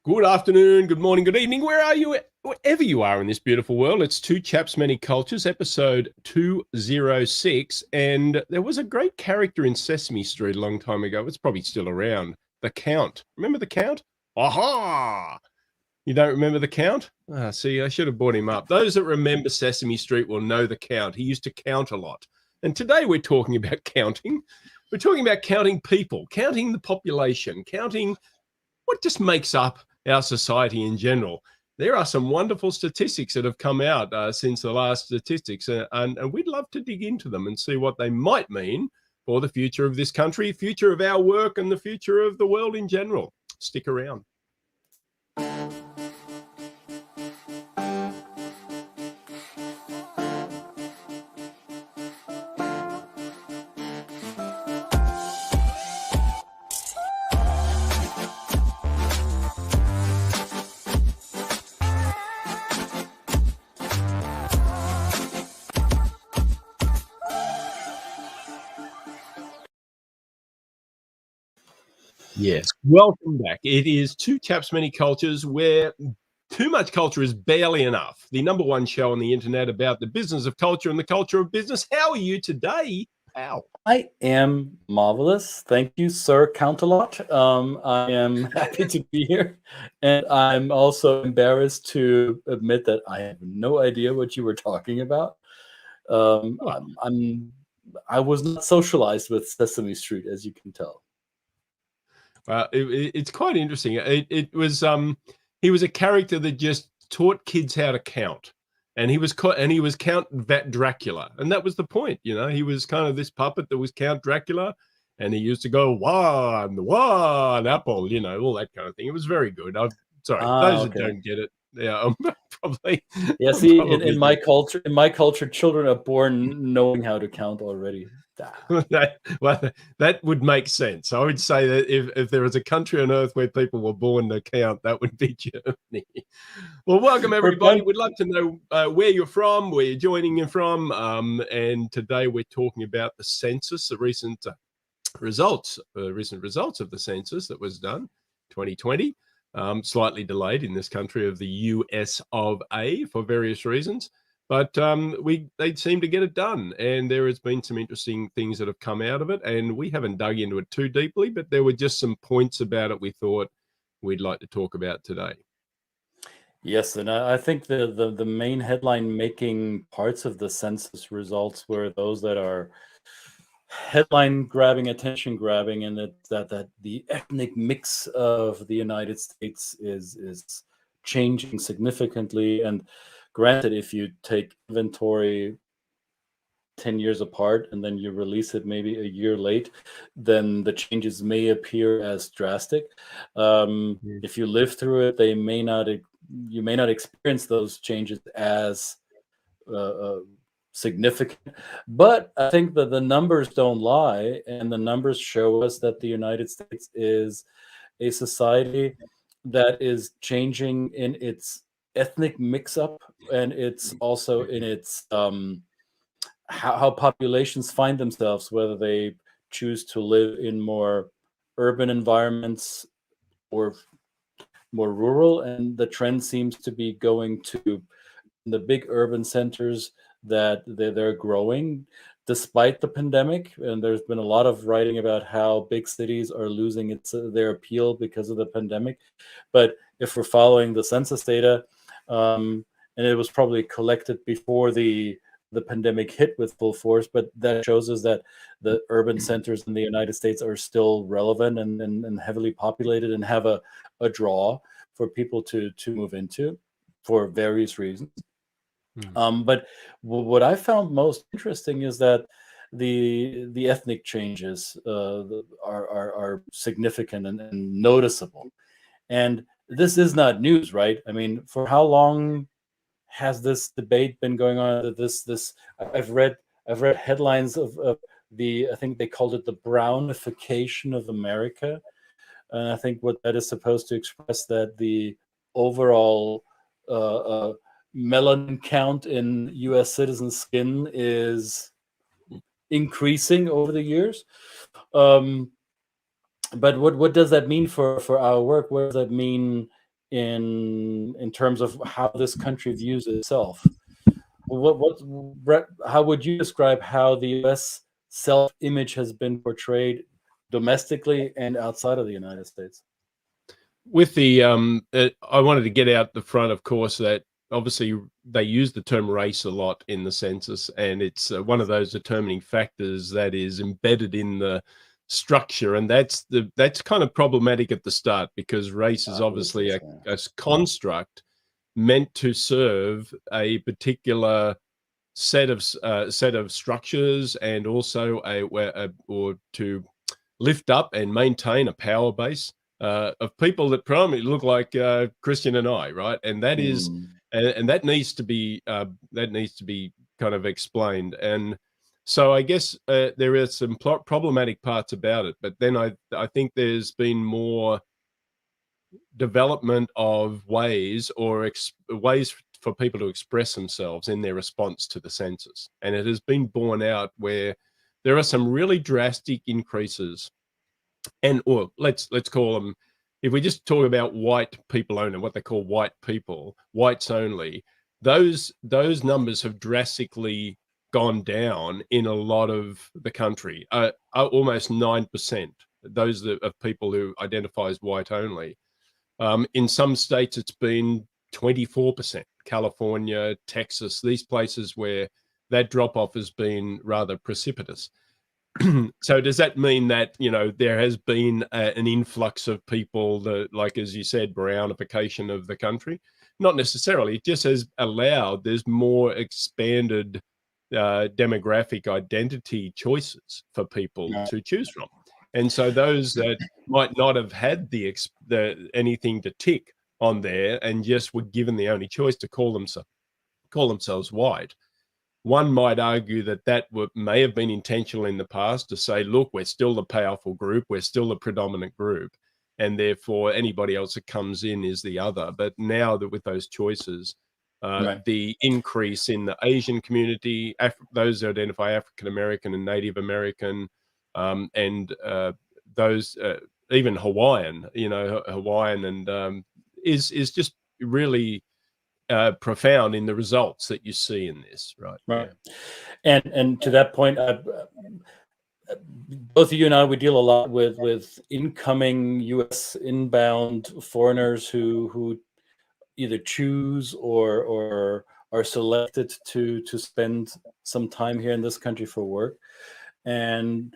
Good afternoon, good morning, good evening. Where are you? Wherever you are in this beautiful world, it's Two Chaps, Many Cultures, episode 206. And there was a great character in Sesame Street a long time ago. It's probably still around. The Count. Remember the Count? Aha! You don't remember the Count? See, I should have brought him up. Those that remember Sesame Street will know the Count. He used to count a lot. And today we're talking about counting. We're talking about counting people, counting the population, counting what just makes up our society in general. There are some wonderful statistics that have come out since the last statistics, and we'd love to dig into them and see what they might mean for the future of this country, future of our work, and the future of the world in general. Stick around. Yes, welcome back. It is Two Chaps, Many Cultures, where too much culture is barely enough. The number one show on the internet about the business of culture and the culture of business. How are you today, pal? I am marvelous. Thank you, Sir Count-a-lot. I am happy to be here. And I'm also embarrassed to admit that I have no idea what you were talking about. I was not socialized with Sesame Street, as you can tell. It's quite interesting. It was he was a character that just taught kids how to count, and he was Count Dracula, and that was the point. You know, he was kind of this puppet that was Count Dracula, and he used to go one apple, you know, all that kind of thing. It was very good. Those that don't get it, yeah, probably. Yeah, see, in my culture, children are born knowing how to count already. That would make sense. I would say that if there is a country on earth where people were born to count, that would be Germany. Well, welcome everybody. We'd love to know where you're from, where you're joining in from, and today we're talking about the census, the recent results of the census that was done, 2020. Slightly delayed in this country of the US of A for various reasons. But they seem to get it done, and there has been some interesting things that have come out of it, and we haven't dug into it too deeply, but there were just some points about it we thought we'd like to talk about today. Yes, and I think the main headline-making parts of the census results were those that are headline-grabbing, attention-grabbing, and that the ethnic mix of the United States is changing significantly. And granted, if you take inventory 10 years apart and then you release it maybe a year late, then the changes may appear as drastic. If you live through it, you may not experience those changes as significant. But I think that the numbers don't lie, and the numbers show us that the United States is a society that is changing in its ethnic mix-up, and it's also in its how populations find themselves, whether they choose to live in more urban environments or more rural. And the trend seems to be going to the big urban centers, that they're growing despite the pandemic. And there's been a lot of writing about how big cities are losing their appeal because of the pandemic. But if we're following the census data, and it was probably collected before the pandemic hit with full force, but that shows us that the urban centers in the United States are still relevant and heavily populated and have a draw for people to move into for various reasons. But what I found most interesting is that the ethnic changes are significant and noticeable. And this is not news, right? I mean, for how long has this debate been going on? I've read headlines of I think they called it the brownification of America. And I think what that is supposed to express that the overall melanin count in U.S. citizen skin is increasing over the years. But what does that mean for our work? What does that mean in terms of how this country views itself. Brett, how would you describe how the U.S. self-image has been portrayed domestically and outside of the United States? With the I wanted to get out the front, of course, that obviously they use the term race a lot in the census, and it's one of those determining factors that is embedded in the structure, and that's kind of problematic at the start, because race is obviously a construct meant to serve a particular set of structures, and also or to lift up and maintain a power base of people that primarily look like Christian and I, right? And that is, and that needs to be kind of explained. And so I guess there are some problematic parts about it, but then I think there's been more development of ways for people to express themselves in their response to the census, and it has been borne out where there are some really drastic increases. And or let's call them, if we just talk about white people only, what they call white people, whites only, those numbers have drastically gone down in a lot of the country, almost 9%, those of people who identify as white only. In some states it's been 24%, California, Texas, these places where that drop off has been rather precipitous. So does that mean that, you know, there has been an influx of people that, like, as you said, brownification of the country? Not necessarily. It just has allowed, there's more expanded demographic identity choices for people to choose from. And so those that might not have had the anything to tick on there and just were given the only choice to call themselves white, one might argue that may have been intentional in the past, to say, look, we're still the powerful group, we're still the predominant group, and therefore anybody else that comes in is the other. But now that with those choices, the increase in the Asian community, those who identify African American and Native American, and those even Hawaiian, and is just really profound in the results that you see in this, right? Yeah. And to that point, both of you and I, we deal a lot with incoming U.S. inbound foreigners who either choose or are selected to spend some time here in this country for work. And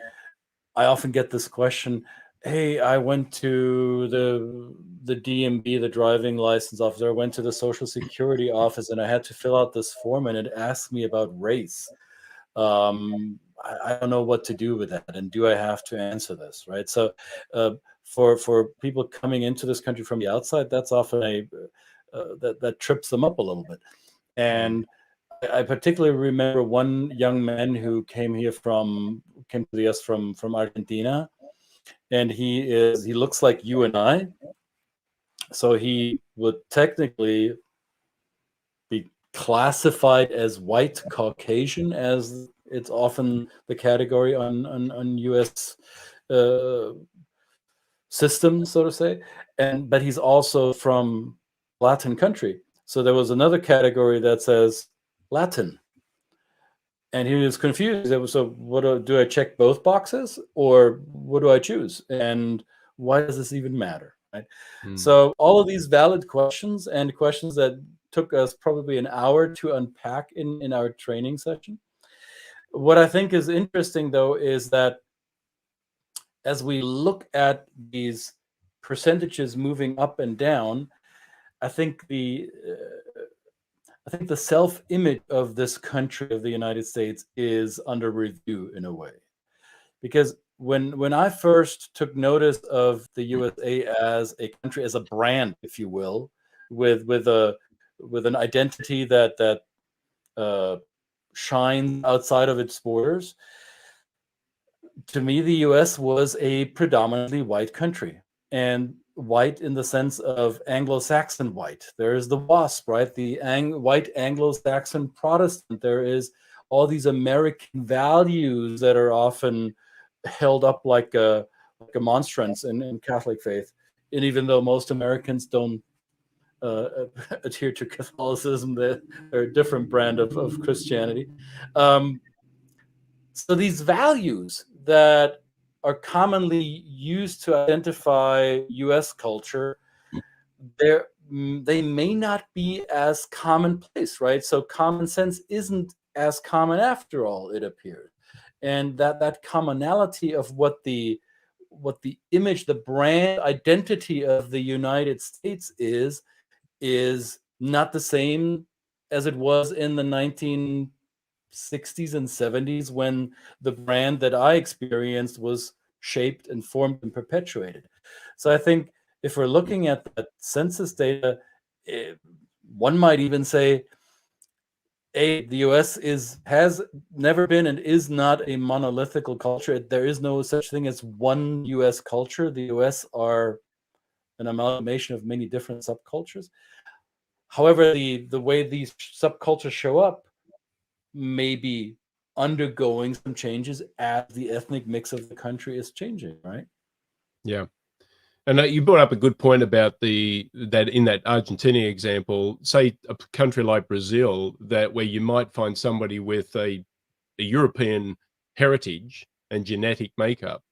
I often get this question: hey, I went to the DMV, the driving license office, I went to the Social Security office, and I had to fill out this form, and it asked me about race. I don't know what to do with that, and do I have to answer this, right? So for people coming into this country from the outside, that's often that trips them up a little bit. And I particularly remember one young man who came to the US from Argentina, and he looks like you and I, so he would technically be classified as white Caucasian, as it's often the category on US system, so to say, but he's also from Latin country, so there was another category that says Latin. And he was confused. So what do I check both boxes, or what do I choose? And why does this even matter, right? So all of these valid questions, and questions that took us probably an hour to unpack in our training session. What I think is interesting, though, is that as we look at these percentages moving up and down, I think the self-image of this country, of the United States, is under review in a way. Because when I first took notice of the USA as a country, as a brand, if you will, with an identity that shines outside of its borders, to me, the US was a predominantly white country. And white in the sense of Anglo-Saxon white. There is the WASP, right? The white Anglo-Saxon Protestant. There is all these American values that are often held up like a monstrance in Catholic faith. And even though most Americans don't adhere to Catholicism. They're a different brand of Christianity. So these values that are commonly used to identify U.S. culture, they may not be as commonplace, right? So common sense isn't as common after all, it appears. And that commonality of what the image, the brand identity of the United States is not the same as it was in the 1960s and 70s, when the brand that I experienced was shaped and formed and perpetuated. So I think if we're looking at that census data, one might even say, the US has never been and is not a monolithical culture. There is no such thing as one US culture. The US are an amalgamation of many different subcultures. However, the way these subcultures show up may be undergoing some changes as the ethnic mix of the country is changing, right? Yeah. And you brought up a good point about that in that Argentina example, say a country like Brazil, that where you might find somebody with a European heritage and genetic makeup,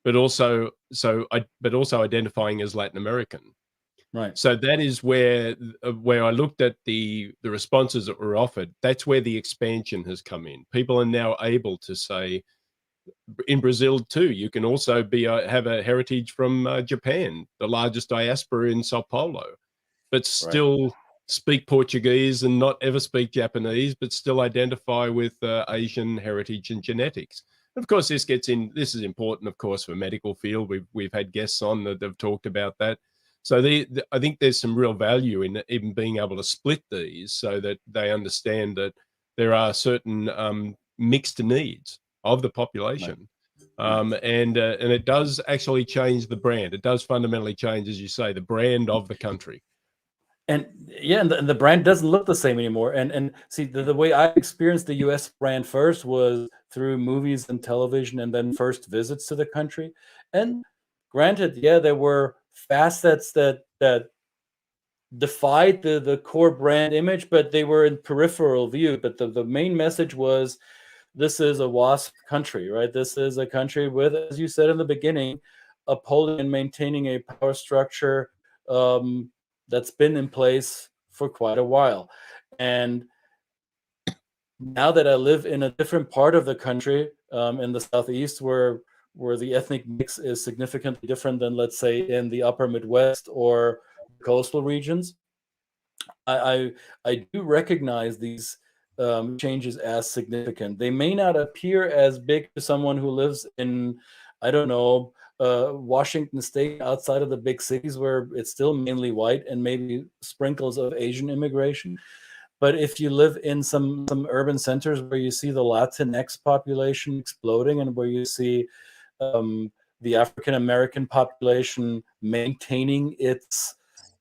but also identifying as Latin American. Right. So that is where I looked at the responses that were offered. That's where the expansion has come in. People are now able to say, in Brazil too, you can also have a heritage from Japan, the largest diaspora in Sao Paulo, but still speak Portuguese and not ever speak Japanese, but still identify with Asian heritage and genetics. Of course, this is important, of course, for medical field. We've had guests on that have talked about that. So I think there's some real value in even being able to split these so that they understand that there are certain mixed needs of the population. And it does actually change the brand. It does fundamentally change, as you say, the brand of the country. And yeah, and the brand doesn't look the same anymore. And see, the way I experienced the US brand first was through movies and television, and then first visits to the country. And granted, yeah, there were facets that defied the core brand image, but they were in peripheral view. But the main message was, this is a WASP country, right? This is a country with, as you said in the beginning, upholding and maintaining a power structure that's been in place for quite a while. And now that I live in a different part of the country, in the Southeast, where the ethnic mix is significantly different than, let's say, in the upper Midwest or coastal regions, I do recognize these changes as significant. They may not appear as big to someone who lives in, I don't know, Washington State, outside of the big cities, where it's still mainly white and maybe sprinkles of Asian immigration. But if you live in some urban centers where you see the Latinx population exploding, and where you see the African American population maintaining its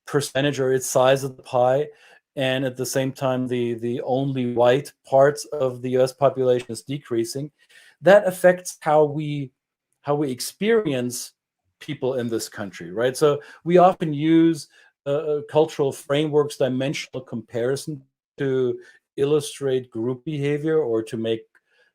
percentage or its size of the pie, and at the same time the only white parts of the US population is decreasing, that affects how we experience people in this country, right? So we often use cultural frameworks, dimensional comparison, to illustrate group behavior or to make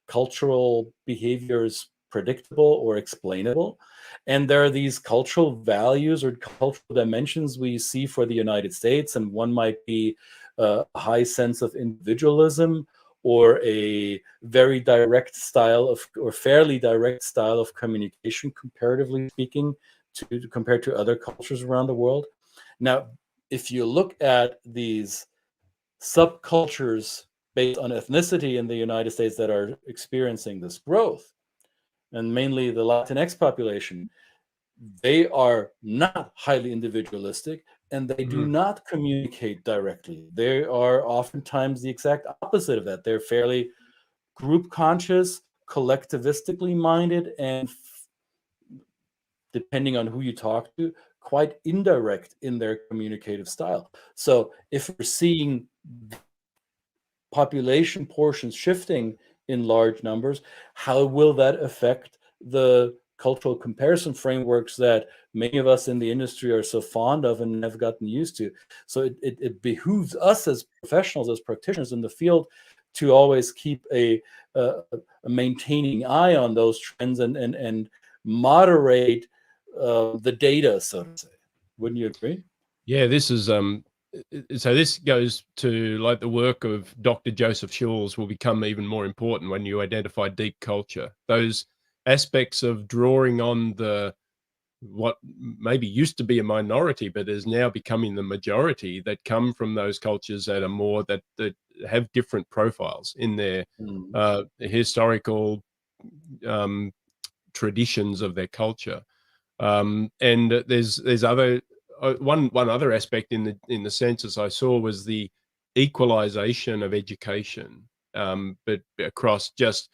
cultural behaviors predictable or explainable. And there are these cultural values or cultural dimensions we see for the United States, and one might be a high sense of individualism, or a very direct style of, or fairly direct style of communication, comparatively speaking, compared to other cultures around the world. Now, if you look at these subcultures based on ethnicity in the United States that are experiencing this growth, and mainly the Latinx population, they are not highly individualistic, and they do not communicate directly. They are oftentimes the exact opposite of that. They're fairly group conscious, collectivistically minded, and depending on who you talk to, quite indirect in their communicative style. So if we're seeing population portions shifting in large numbers, how will that affect the cultural comparison frameworks that many of us in the industry are so fond of and have gotten used to. So it behooves us as professionals, as practitioners in the field, to always keep a maintaining eye on those trends and moderate the data, so to say. Wouldn't you agree? Yeah, this is so this goes to like the work of Dr. Joseph Schulz will become even more important when you identify deep culture. Those aspects of drawing on the what maybe used to be a minority but is now becoming the majority that come from those cultures that are more that have different profiles in their historical traditions of their culture. And there's other one other aspect in the census I saw was the equalization of education, but across just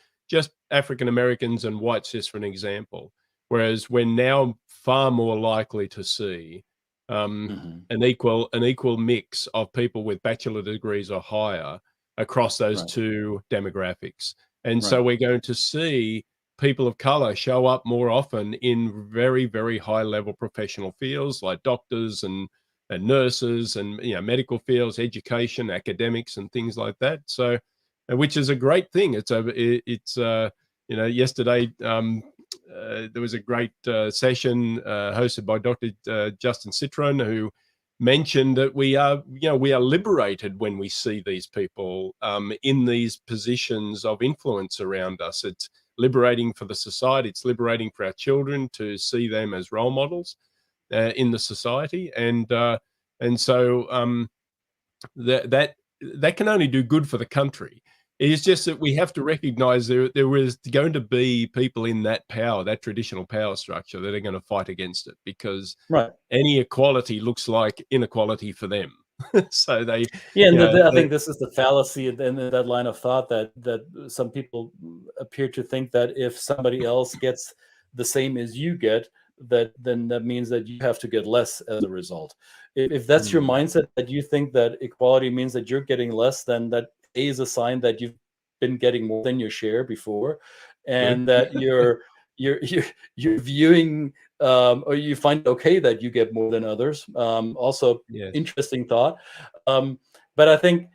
African Americans and whites, just for an example. Whereas we're now far more likely to see an equal mix of people with bachelor degrees or higher across those two demographics, and so we're going to see people of color show up more often in very, very high level professional fields like doctors and nurses and, you know, medical fields, education, academics and things like that. So, which is a great thing. It's you know, yesterday there was a great session hosted by Dr. Justin Citron, who mentioned that we are liberated when we see these people in these positions of influence around us. It's liberating for the society. It's liberating for our children to see them as role models in the society, and so that can only do good for the country. It is just that we have to recognize there is going to be people in that power, that traditional power structure, that are going to fight against it, because any equality looks like inequality for them. So they, and I think this is the fallacy in that line of thought that some people appear to think that if somebody else gets the same as you get, then that means that you have to get less as a result. If that's your mindset, that you think that equality means that you're getting less, then that is a sign that you've been getting more than your share before, and that you're viewing or you find it okay that you get more than others. Also, interesting thought. But I think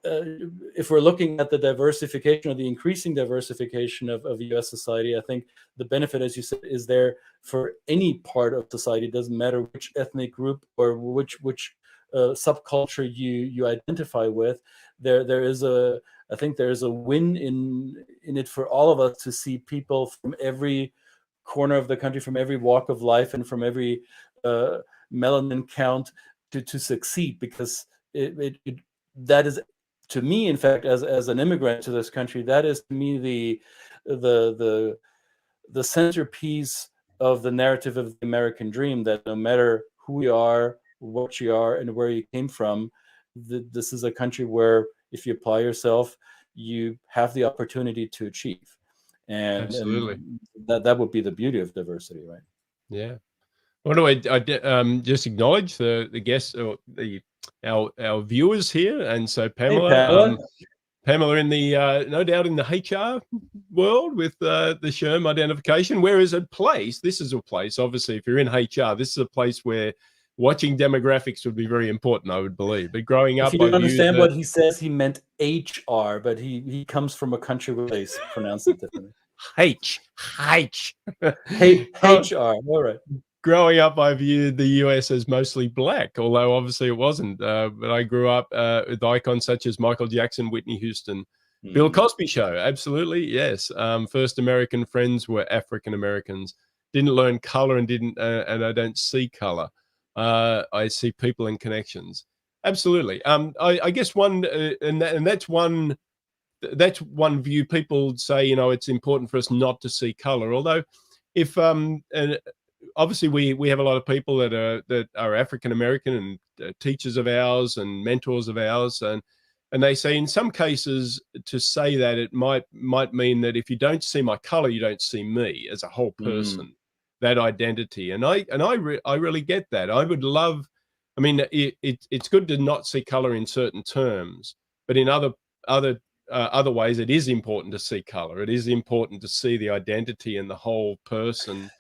if we're looking at the diversification or the increasing diversification of US society, I think the benefit, as you said, is there for any part of society. It doesn't matter which ethnic group or which subculture you identify with. I think there is a win in it for all of us to see people from every corner of the country, from every walk of life, and from every melanin count to succeed, because that is, to me, in fact, as an immigrant to this country, that is to me the centerpiece of the narrative of the American dream, that no matter who you are, what you are, and where you came from, this is a country where if you apply yourself, you have the opportunity to achieve. And that would be the beauty of diversity, right? Yeah. What do I just acknowledge the guests, or our viewers here, and so Pamela. Hey, Pamela. Pamela in the no doubt in the HR world with the SHRM identification. Where is a place? This is a place, obviously, if you're in HR, this is a place where watching demographics would be very important, I would believe. But growing up, if you don't understand what he says, he meant HR, but he comes from a country where they pronounce it differently. HR. All right. Growing up, I viewed the US as mostly black, although obviously it wasn't. But I grew up with icons such as Michael Jackson, Whitney Houston, Bill Cosby Show. Absolutely, yes. First American friends were African Americans. Didn't learn color and I don't see color. I see people and connections. Absolutely. I guess that's one view. People say, you know, it's important for us not to see color. Although, if obviously we have a lot of people that are African American and teachers of ours and mentors of ours, and they say in some cases to say that it might mean that if you don't see my color, you don't see me as a whole person. That identity, and I really get that. I would love, I mean, it's good to not see color in certain terms, but in other otherwise it is important to see color. It is important to see the identity and the whole person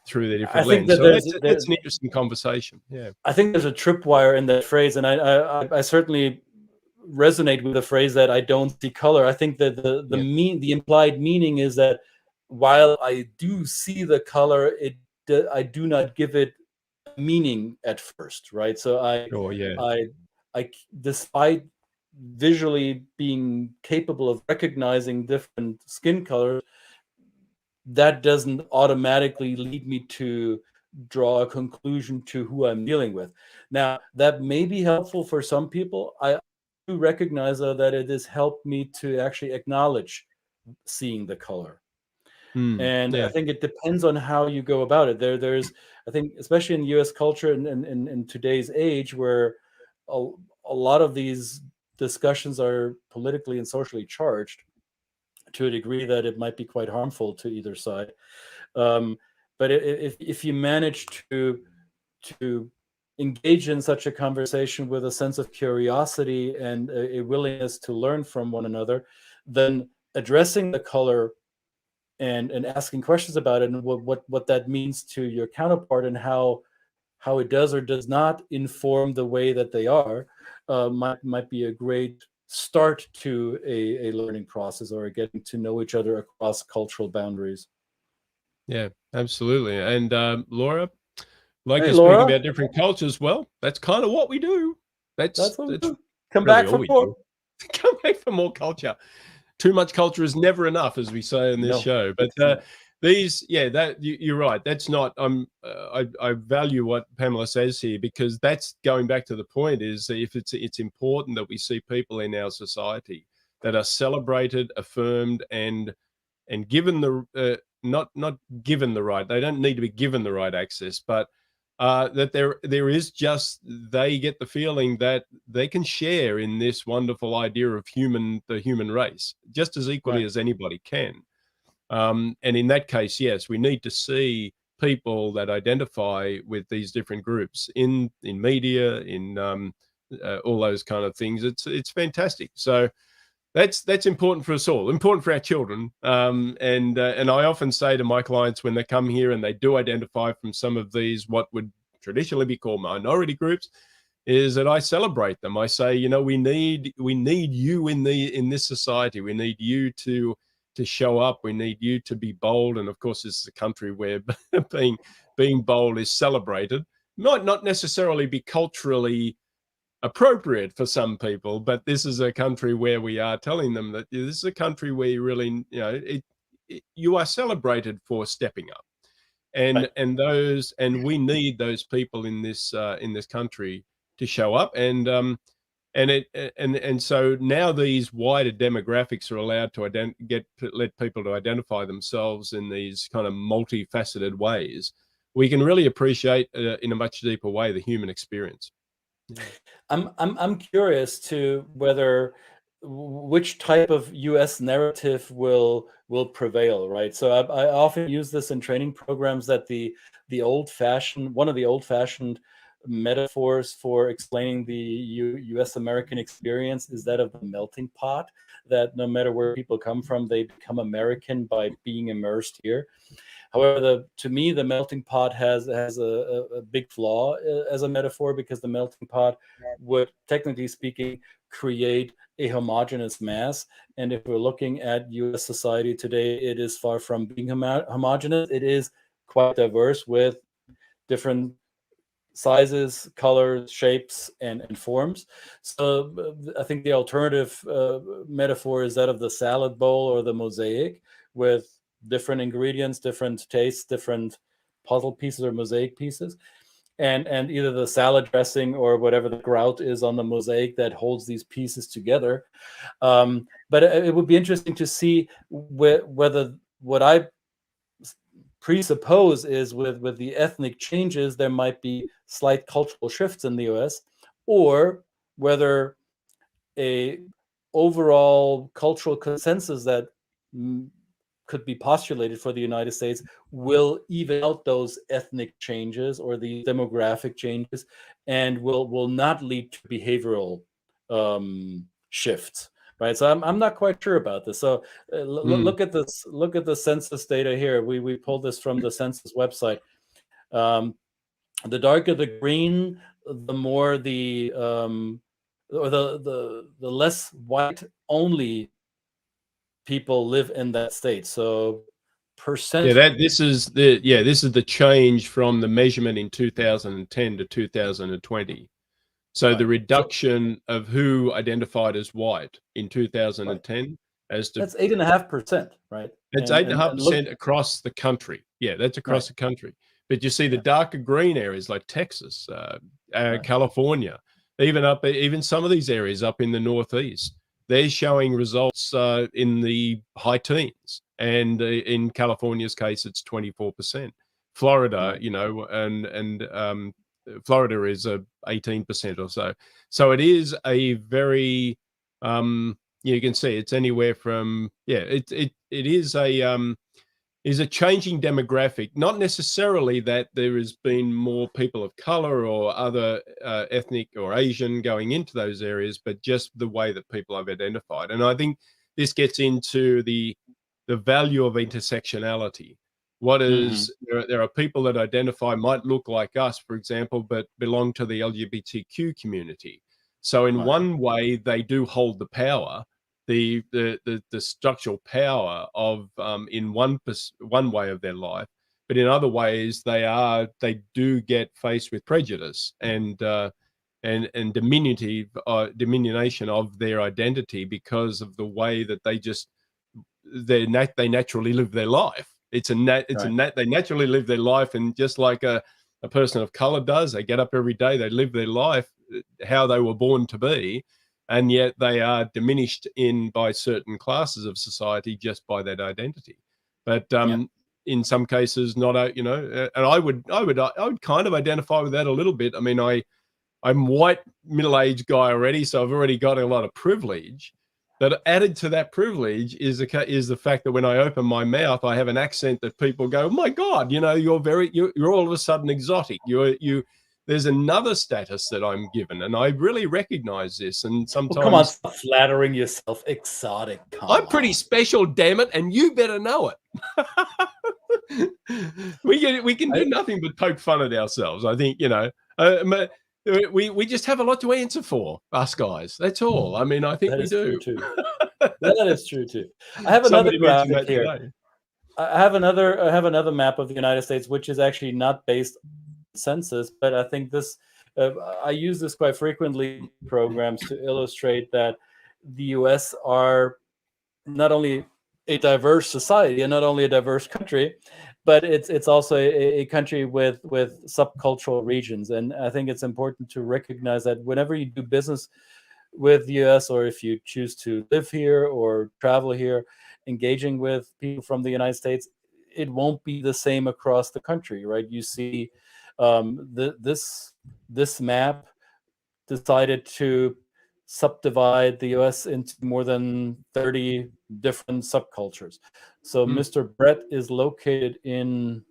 through the different I think lens. that So that's an interesting conversation. Yeah. I think there's a tripwire in that phrase, and I certainly resonate with the phrase that I don't see color. I think that the implied meaning is that while I do see the color, I do not give it meaning at first, right? So I despite visually being capable of recognizing different skin colors, that doesn't automatically lead me to draw a conclusion to who I'm dealing with. Now, that may be helpful for some people. I do recognize, though, that it has helped me to actually acknowledge seeing the color. And I think it depends on how you go about it. There's, I think, especially in US culture and in today's age, where a lot of these discussions are politically and socially charged to a degree that it might be quite harmful to either side. But if you manage to engage in such a conversation with a sense of curiosity and a willingness to learn from one another, then addressing the color and asking questions about it and what that means to your counterpart and how it does or does not inform the way that they are might be a great start to a learning process or getting to know each other across cultural boundaries. Yeah, absolutely. And Laura, like hey, to Laura, speak about different cultures. Well, that's kind of what we do. That's what we do. really Come back for more. Come back for more culture. Too much culture is never enough, as we say in this show. But these, you're right. That's not. I value what Pamela says here, because that's going back to the point. Is if it's important that we see people in our society that are celebrated, affirmed, and given the not given the right. They don't need to be given the right access, but that there is just, they get the feeling that they can share in this wonderful idea of the human race just as equally as anybody can. And in that case, yes, we need to see people that identify with these different groups in media, in all those kind of things. It's fantastic. So that's important for us all, important for our children. And I often say to my clients when they come here and they do identify from some of these, what would traditionally be called minority groups, is that I celebrate them. I say, we need you in this society. We need you to show up. We need you to be bold. And of course, this is a country where being bold is celebrated. Might not necessarily be culturally appropriate for some people, but this is a country where we are telling them that this is a country where you really, you are celebrated for stepping up, and we need those people in this country to show up, and so now these wider demographics are allowed to let people to identify themselves in these kind of multifaceted ways. We can really appreciate in a much deeper way the human experience. Yeah. I'm curious to which type of U.S. narrative will prevail, right? So I often use this in training programs, that one of the old-fashioned metaphors for explaining the U.S. American experience is that of the melting pot, that no matter where people come from, they become American by being immersed here. However, to me, the melting pot has a big flaw as a metaphor, because the melting pot would, technically speaking, create a homogeneous mass. And if we're looking at U.S. society today, it is far from being homogeneous. It is quite diverse, with different sizes, colors, shapes, and forms. So I think the alternative metaphor is that of the salad bowl or the mosaic, with different ingredients, different tastes, different puzzle pieces or mosaic pieces, and either the salad dressing or whatever the grout is on the mosaic that holds these pieces together. But it would be interesting to see whether what I presuppose is with the ethnic changes, there might be slight cultural shifts in the US, or whether a overall cultural consensus that could be postulated for the United States will even out those ethnic changes or the demographic changes, and will not lead to behavioral shifts. right? So I'm not quite sure about this. So Mm. look at this. Look at the census data here. We pulled this from the census website. The darker the green, the more or the less white only people live in that state. So percent. Yeah, this is the change from the measurement in 2010 to 2020. So the Right. So reduction of who identified as white in right. 2010 as to That's 8.5%, right? it's eight and a half And look, percent across the country. Yeah, that's right, across the country. But you see the yeah, darker green areas like Texas, right, California, even some of these areas up in the Northeast, they're showing results in the high teens, and in California's case, it's 24%. Florida, right, and Florida is 18% or so. So it is a very you can see it's anywhere from it is a changing demographic, not necessarily that there has been more people of color or other ethnic or Asian going into those areas, but just the way that people have identified. And I think this gets into the value of intersectionality. What hmm, is there are people that identify might look like us, for example, but belong to the LGBTQ community. So in right, one way, they do hold the power, the structural power of in one way of their life, but in other ways they do get faced with prejudice and diminution of their identity because of the way that they naturally live their life. right, They naturally live their life, and just like a person of color does, they get up every day, they live their life how they were born to be, and yet they are diminished in by certain classes of society just by that identity. But yeah, in some cases, not and I would kind of identify with that a little bit. I mean, I'm white, middle-aged guy already, so I've already got a lot of privilege. But added to that privilege is the fact that when I open my mouth, I have an accent that people go, "Oh my God, you're all of a sudden exotic. There's another status that I'm given," and I really recognize this. And well, come on, sometimes stop flattering yourself. Exotic, come I'm pretty on. special, damn it, and you better know it. We can do I, nothing but poke fun at ourselves. I think we just have a lot to answer for, us guys. That's all. I mean, I think that we is true do. too. That is true too. I have another Somebody mentioned graphic that here. today. I have another map of the United States, which is actually not based on census, but I think this I use this quite frequently in programs to illustrate that the U.S. are not only a diverse society and not only a diverse country, but it's also a country with subcultural regions. And I think it's important to recognize that whenever you do business with the US, or if you choose to live here or travel here, engaging with people from the United States, it won't be the same across the country, right? You see, this map decided to subdivide the US into more than 30 different subcultures. So Mm. Mr. Brett is located in,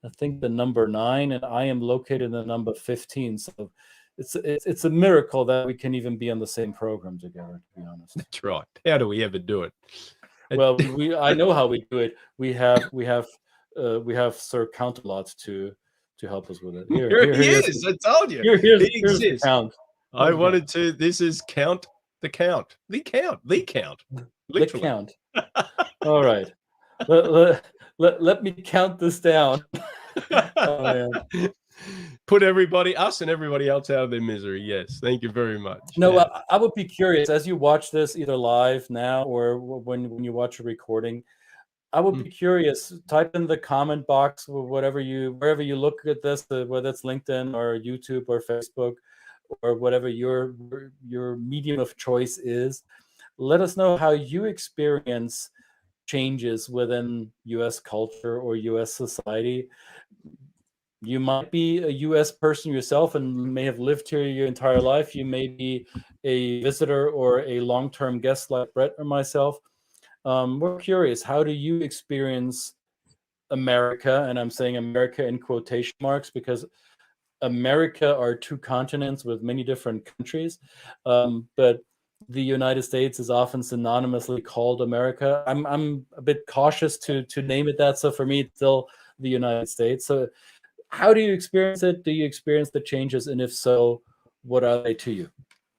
I think, the number 9, and I am located in the number 15. So it's a miracle that we can even be on the same program together, to be honest. That's right. How do we ever do it? Well, I know how we do it. We have Sir Count-a-lot to help us with it. Here he is. I told you. He Here's the exists. count. I wanted to. This is Count the Count. The Count. The Count. The Literally. count. All right. Let me count this down. Oh, man. Put us and everybody else out of their misery. Yes. Thank you very much. No, Yeah. I would be curious as you watch this either live now or when you watch a recording. I would be curious. Type in the comment box wherever you look at this, whether it's LinkedIn or YouTube or Facebook or whatever your medium of choice is. Let us know how you experience changes within U.S. culture or U.S. society. You might be a U.S. person yourself and may have lived here your entire life. You may be a visitor or a long-term guest like Brett or myself. We're curious, how do you experience America? And I'm saying America in quotation marks because America are two continents with many different countries. But the United States is often synonymously called America. I'm a bit cautious to name it that. So for me, it's still the United States. So how do you experience it? Do you experience the changes? And if so, what are they to you?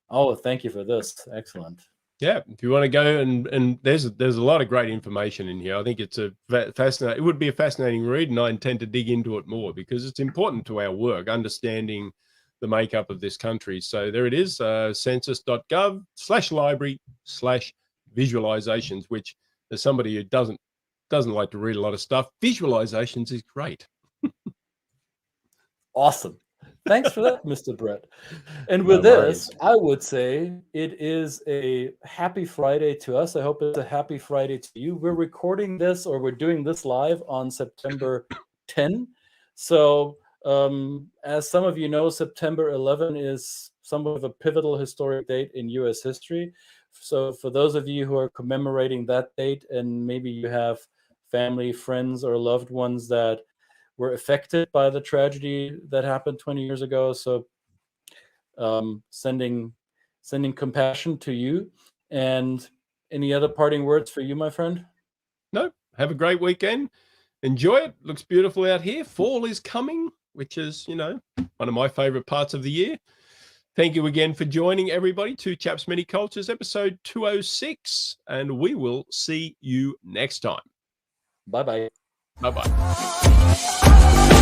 Oh, thank you for this. Excellent. Yeah, if you want to go and there's a lot of great information in here. I think it's a fascinating. It would be a fascinating read, and I intend to dig into it more because it's important to our work, understanding the makeup of this country. So there it is, census.gov/library/visualizations. Which, as somebody who doesn't like to read a lot of stuff, visualizations is great. Awesome. Thanks for that, Mr. Brett. And No with worries. this, I would say it is a happy Friday to us. I hope it's a happy Friday to you. We're recording this, or we're doing this live on September 10. So as some of you know, September 11 is somewhat of a pivotal historic date in US history. So for those of you who are commemorating that date, and maybe you have family, friends, or loved ones that were affected by the tragedy that happened 20 years ago. So sending compassion to you. And any other parting words for you, my friend? No, have a great weekend. Enjoy it. Looks beautiful out here. Fall is coming, which is, one of my favorite parts of the year. Thank you again for joining, everybody, Two Chaps, Many Cultures, episode 206, and we will see you next time. Bye-bye. Bye-bye.